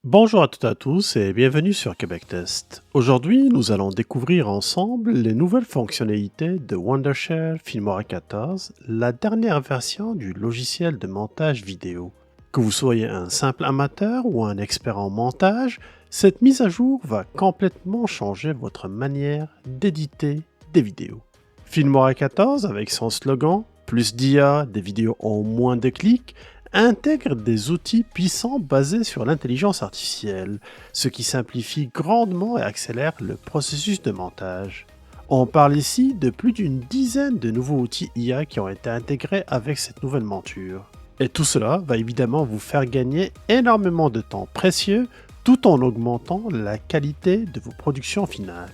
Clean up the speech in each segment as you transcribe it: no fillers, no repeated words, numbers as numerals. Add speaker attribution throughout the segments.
Speaker 1: Bonjour à toutes et à tous et bienvenue sur Québec Test. Aujourd'hui, nous allons découvrir ensemble les nouvelles fonctionnalités de Wondershare Filmora 14, la dernière version du logiciel de montage vidéo. Que vous soyez un simple amateur ou un expert en montage, cette mise à jour va complètement changer votre manière d'éditer des vidéos. Filmora 14, avec son slogan « Plus d'IA, des vidéos en moins de clics », intègre des outils puissants basés sur l'intelligence artificielle, ce qui simplifie grandement et accélère le processus de montage. On parle ici de plus d'une dizaine de nouveaux outils IA qui ont été intégrés avec cette nouvelle monture. Et tout cela va évidemment vous faire gagner énormément de temps précieux tout en augmentant la qualité de vos productions finales.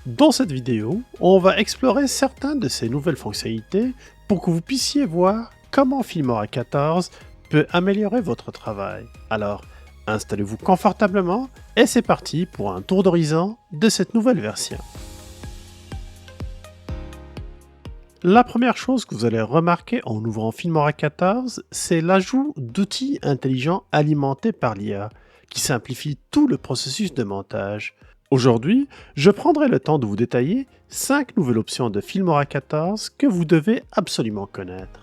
Speaker 1: Dans cette vidéo, on va explorer certaines de ces nouvelles fonctionnalités pour que vous puissiez voir comment Filmora 14 peut améliorer votre travail. Alors, installez-vous confortablement et c'est parti pour un tour d'horizon de cette nouvelle version. La première chose que vous allez remarquer en ouvrant Filmora 14, c'est l'ajout d'outils intelligents alimentés par l'IA, qui simplifie tout le processus de montage. Aujourd'hui, je prendrai le temps de vous détailler 5 nouvelles options de Filmora 14 que vous devez absolument connaître.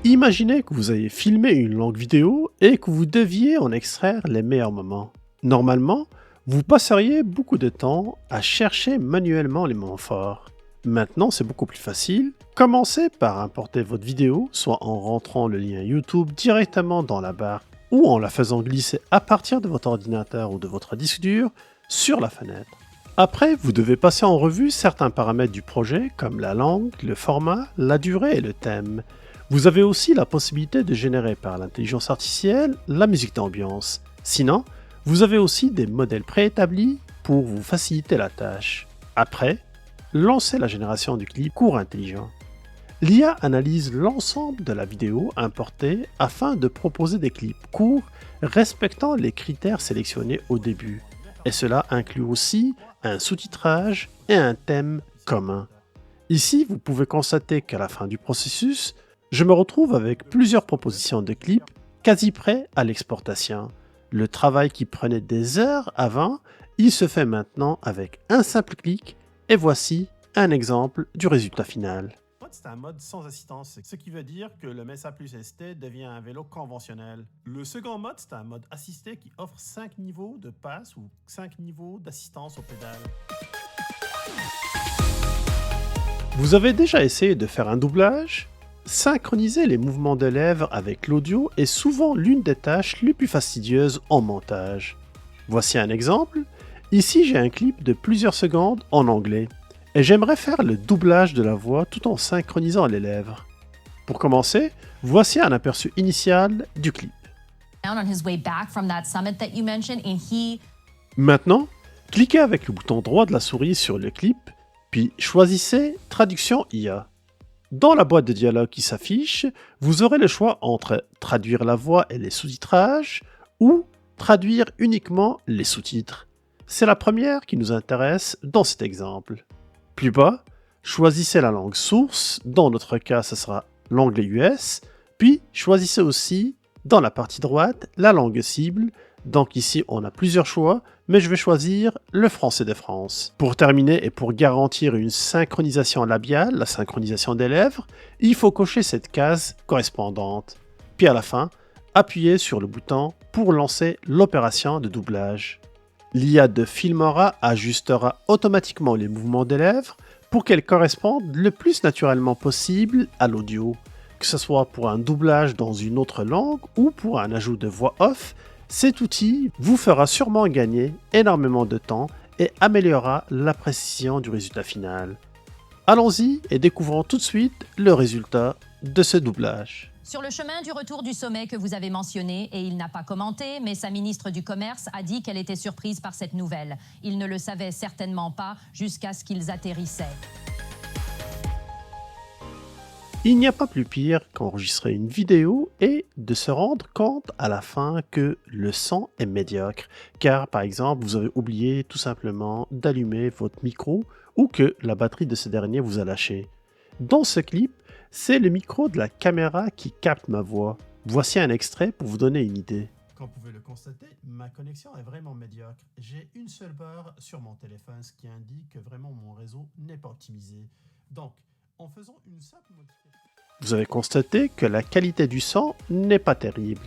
Speaker 1: Imaginez que vous ayez filmé une longue vidéo et que vous deviez en extraire les meilleurs moments. Normalement, vous passeriez beaucoup de temps à chercher manuellement les moments forts. Maintenant, c'est beaucoup plus facile. Commencez par importer votre vidéo, soit en rentrant le lien YouTube directement dans la barre ou en la faisant glisser à partir de votre ordinateur ou de votre disque dur sur la fenêtre. Après, vous devez passer en revue certains paramètres du projet comme la langue, le format, la durée et le thème. Vous avez aussi la possibilité de générer par l'intelligence artificielle la musique d'ambiance. Sinon, vous avez aussi des modèles préétablis pour vous faciliter la tâche. Après, lancez la génération du clip court intelligent. L'IA analyse l'ensemble de la vidéo importée afin de proposer des clips courts respectant les critères sélectionnés au début. Et cela inclut aussi un sous-titrage et un thème commun. Ici, vous pouvez constater qu'à la fin du processus, je me retrouve avec plusieurs propositions de clips quasi prêts à l'exportation. Le travail qui prenait des heures avant, il se fait maintenant avec un simple clic et voici un exemple du résultat final. C'est un mode sans assistance, ce qui veut dire que le Mesa Plus ST devient un vélo conventionnel. Le second mode, c'est un mode assisté qui offre 5 niveaux de passe ou 5 niveaux d'assistance aux pédales. Vous avez déjà essayé de faire un doublage ? Synchroniser les mouvements de lèvres avec l'audio est souvent l'une des tâches les plus fastidieuses en montage. Voici un exemple. Ici, j'ai un clip de plusieurs secondes en anglais et j'aimerais faire le doublage de la voix tout en synchronisant les lèvres. Pour commencer, voici un aperçu initial du clip. Maintenant, cliquez avec le bouton droit de la souris sur le clip, puis choisissez Traduction IA. Dans la boîte de dialogue qui s'affiche, vous aurez le choix entre traduire la voix et les sous-titrages ou traduire uniquement les sous-titres. C'est la première qui nous intéresse dans cet exemple. Plus bas, choisissez la langue source, dans notre cas ce sera l'anglais US, puis choisissez aussi dans la partie droite la langue cible. Donc ici on a plusieurs choix, mais je vais choisir le français de France. Pour terminer et pour garantir une synchronisation labiale, la synchronisation des lèvres, il faut cocher cette case correspondante. Puis à la fin, appuyez sur le bouton pour lancer l'opération de doublage. L'IA de Filmora ajustera automatiquement les mouvements des lèvres pour qu'elles correspondent le plus naturellement possible à l'audio, que ce soit pour un doublage dans une autre langue ou pour un ajout de voix off. Cet outil vous fera sûrement gagner énormément de temps et améliorera la précision du résultat final. Allons-y et découvrons tout de suite le résultat de ce doublage.
Speaker 2: Sur le chemin du retour du sommet que vous avez mentionné, et il n'a pas commenté, mais sa ministre du Commerce a dit qu'elle était surprise par cette nouvelle. Il ne le savait certainement pas jusqu'à ce qu'ils atterrissaient.
Speaker 1: Il n'y a pas plus pire qu'enregistrer une vidéo et de se rendre compte à la fin que le son est médiocre, car par exemple vous avez oublié tout simplement d'allumer votre micro ou que la batterie de ce dernier vous a lâché. Dans ce clip, c'est le micro de la caméra qui capte ma voix. Voici un extrait pour vous donner une idée. Comme vous pouvez le constater, ma connexion est vraiment médiocre. J'ai une seule barre sur mon téléphone, ce qui indique que vraiment mon réseau n'est pas optimisé. Donc, en faisant une simple modification... Vous avez constaté que la qualité du son n'est pas terrible.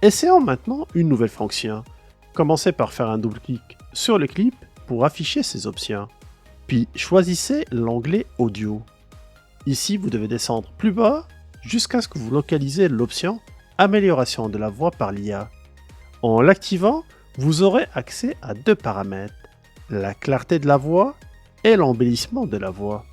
Speaker 1: Essayons maintenant une nouvelle fonction. Commencez par faire un double-clic sur le clip pour afficher ces options. Puis choisissez l'onglet Audio. Ici, vous devez descendre plus bas jusqu'à ce que vous localisez l'option Amélioration de la voix par l'IA. En l'activant, vous aurez accès à deux paramètres, la clarté de la voix et l'embellissement de la voix.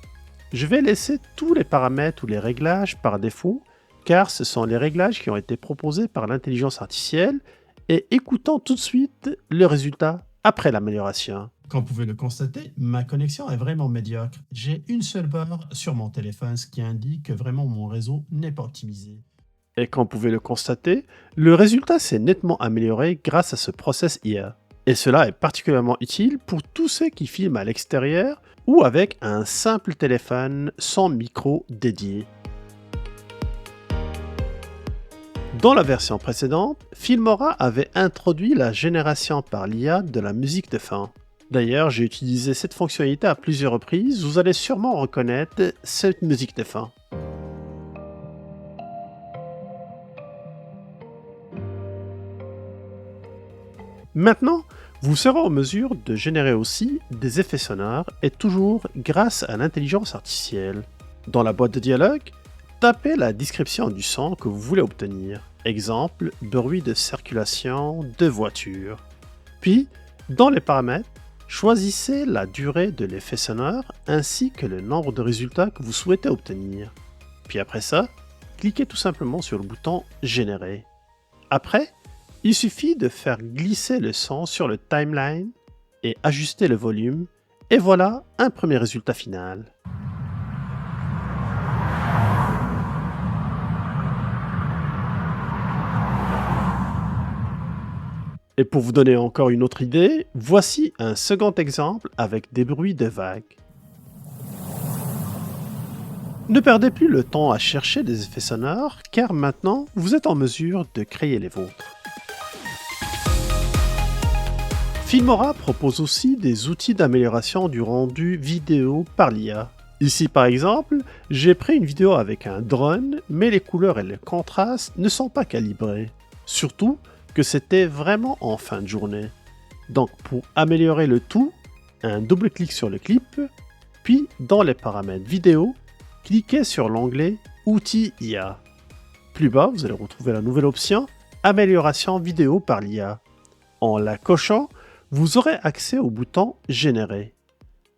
Speaker 1: Je vais laisser tous les paramètres ou les réglages par défaut, car ce sont les réglages qui ont été proposés par l'intelligence artificielle, et écoutons tout de suite le résultat après l'amélioration. Comme vous pouvez le constater, ma connexion est vraiment médiocre. J'ai une seule barre sur mon téléphone, ce qui indique que vraiment mon réseau n'est pas optimisé. Et comme vous pouvez le constater, le résultat s'est nettement amélioré grâce à ce process IA. Et cela est particulièrement utile pour tous ceux qui filment à l'extérieur ou avec un simple téléphone sans micro dédié. Dans la version précédente, Filmora avait introduit la génération par l'IA de la musique de fin. D'ailleurs, j'ai utilisé cette fonctionnalité à plusieurs reprises, vous allez sûrement reconnaître cette musique de fin. Maintenant, vous serez en mesure de générer aussi des effets sonores et toujours grâce à l'intelligence artificielle. Dans la boîte de dialogue, tapez la description du son que vous voulez obtenir. Exemple, bruit de circulation de voiture. Puis, dans les paramètres, choisissez la durée de l'effet sonore ainsi que le nombre de résultats que vous souhaitez obtenir. Puis après ça, cliquez tout simplement sur le bouton Générer. Après, il suffit de faire glisser le son sur le timeline et ajuster le volume, et voilà un premier résultat final. Et pour vous donner encore une autre idée, voici un second exemple avec des bruits de vagues. Ne perdez plus le temps à chercher des effets sonores, car maintenant vous êtes en mesure de créer les vôtres. Filmora propose aussi des outils d'amélioration du rendu vidéo par l'IA. Ici par exemple, j'ai pris une vidéo avec un drone, mais les couleurs et le contraste ne sont pas calibrés. Surtout que c'était vraiment en fin de journée. Donc pour améliorer le tout, un double clic sur le clip, puis dans les paramètres vidéo, cliquez sur l'onglet Outils IA. Plus bas, vous allez retrouver la nouvelle option Amélioration vidéo par l'IA. En la cochant, vous aurez accès au bouton Générer.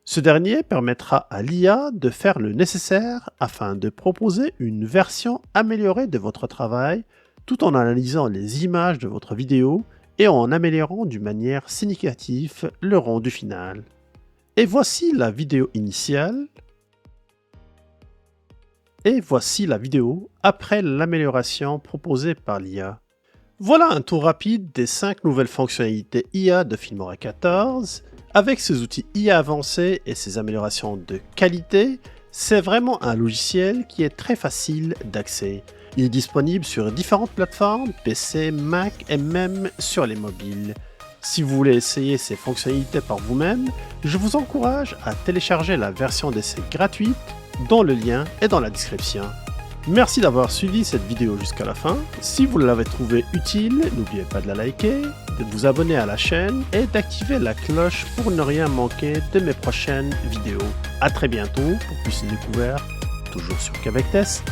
Speaker 1: Ce dernier permettra à l'IA de faire le nécessaire afin de proposer une version améliorée de votre travail tout en analysant les images de votre vidéo et en améliorant d'une manière significative le rendu final. Et voici la vidéo initiale. Et voici la vidéo après l'amélioration proposée par l'IA. Voilà un tour rapide des 5 nouvelles fonctionnalités IA de Filmora 14. Avec ces outils IA avancés et ces améliorations de qualité, c'est vraiment un logiciel qui est très facile d'accès. Il est disponible sur différentes plateformes, PC, Mac et même sur les mobiles. Si vous voulez essayer ces fonctionnalités par vous-même, je vous encourage à télécharger la version d'essai gratuite dont le lien est dans la description. Merci d'avoir suivi cette vidéo jusqu'à la fin. Si vous l'avez trouvée utile, n'oubliez pas de la liker, de vous abonner à la chaîne et d'activer la cloche pour ne rien manquer de mes prochaines vidéos. A très bientôt pour plus de découvertes, toujours sur Québec Test.